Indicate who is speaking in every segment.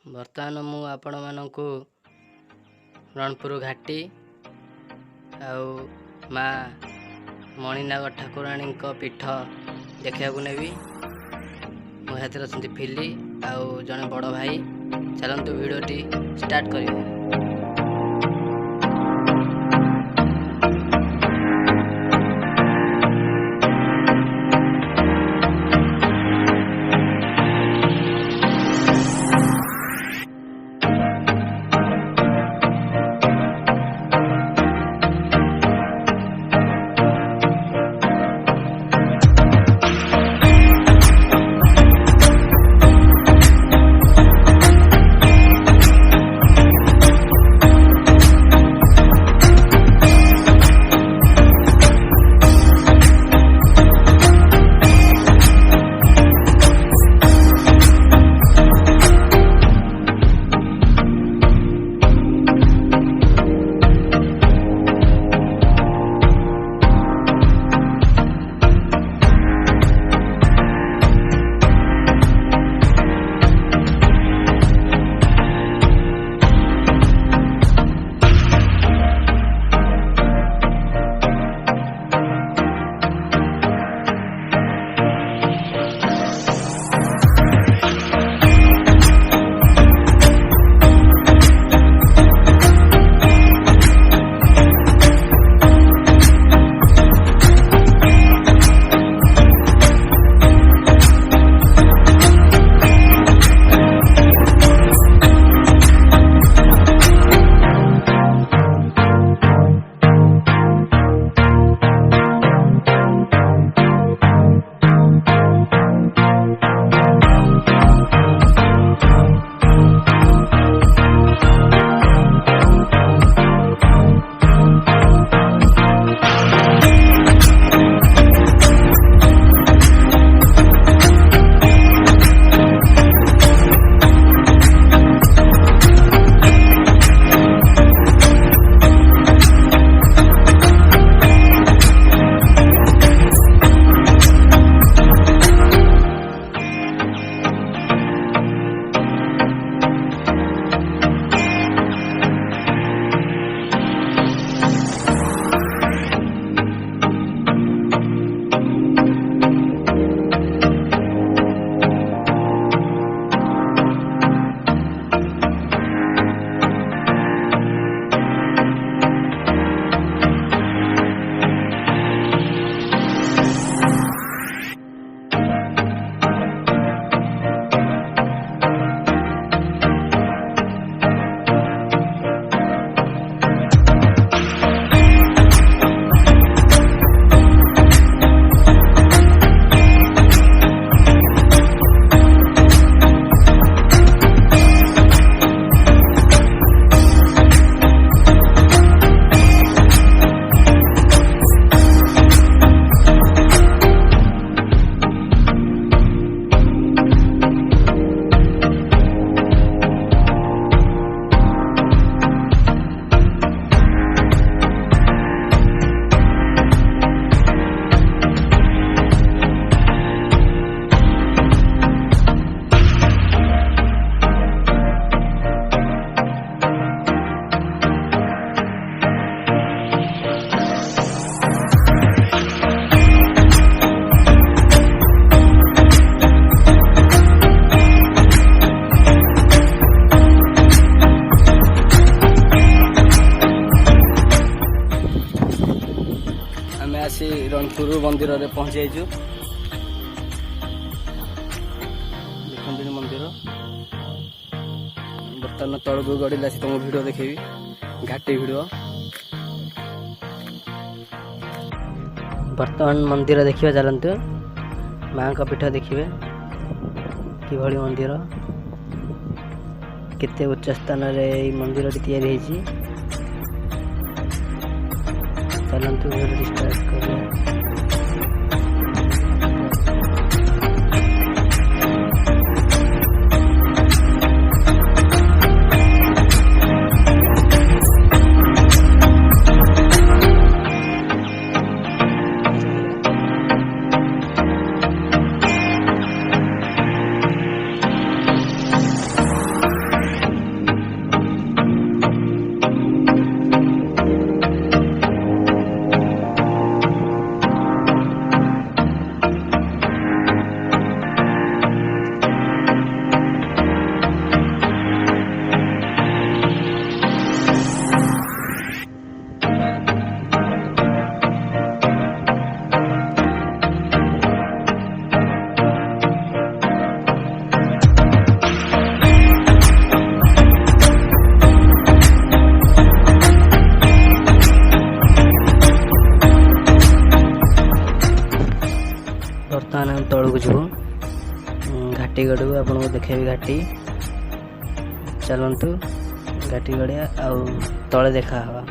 Speaker 1: बर्तमान मु आपण मानकु रणपुर घाटी आउ माँ maninaga ठाकुराणी पीठ देखा नेबी मो हाथ फिली आउ जड़े बड़ भाई चलतु भिडियोटी स्टार्ट करिए। आसी रणपुर मंदिर रे पहुंची जाइछु। देखंदिन मंदिर बर्तमान तळगु गड़िला तुम वीडियो देखेबी घाटी वीडियो। बर्तमान मंदिर देखिए चलतु माँ का पीठ देखिए कि भली मंदिर केते उच्च स्थान रे मंदिर तैयारी चलतु वीडियो स्टार्ट करिए। घाटी गड़ू आपको देखेबी घाटी चलतु घाटी गड़िया आउ तले देखा हवा।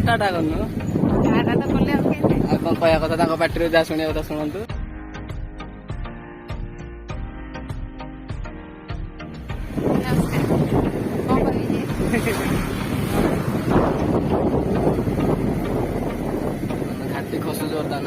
Speaker 2: टाटा गर्नु
Speaker 3: टाटा त कसले अब के
Speaker 2: अब कया कथा ताको पार्टीहरु जा सुने कथा सुनन्तु
Speaker 1: घाटी खसु जोरदार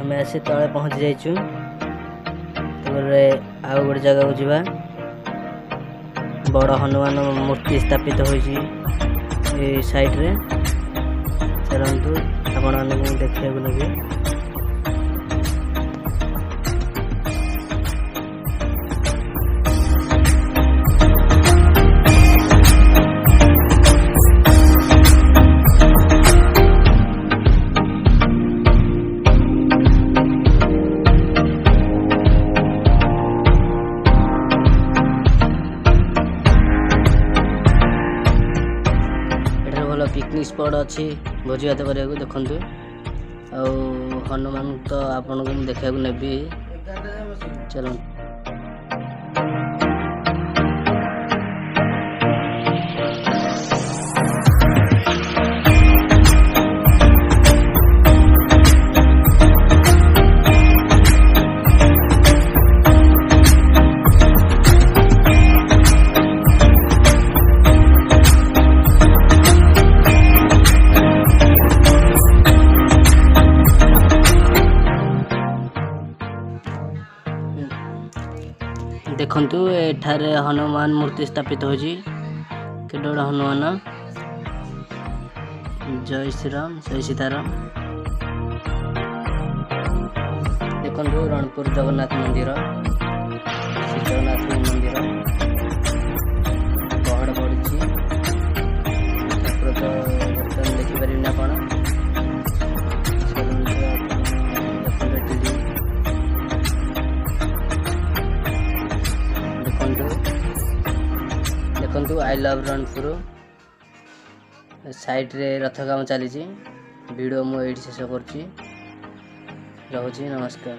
Speaker 1: आम आसी तले पहुँची जाइचु आउ गोटे जगह को जीवा बड़ हनुमान मूर्ति स्थापित होइछि साइड रे चलतु आपण मानक देखा लगे पिकनिक स्पॉट अच्छी भोजी भात करने देखु हनुमान तो आपन को देखा नेबी चलो देखु एठारे हनुमान मूर्ति स्थापित होजी के हनुमान जय श्री राम जय सीताराम देखु रणपुर जगन्नाथ मंदिर श्री जगन्नाथ मंदिर पहाड़ पड़ी ठाकुर तो बर्तमान देखिपारे आपण देखु आई लव रणपुर साइड रे रथ काम चली वीडियो मुझे शेष कर नमस्कार।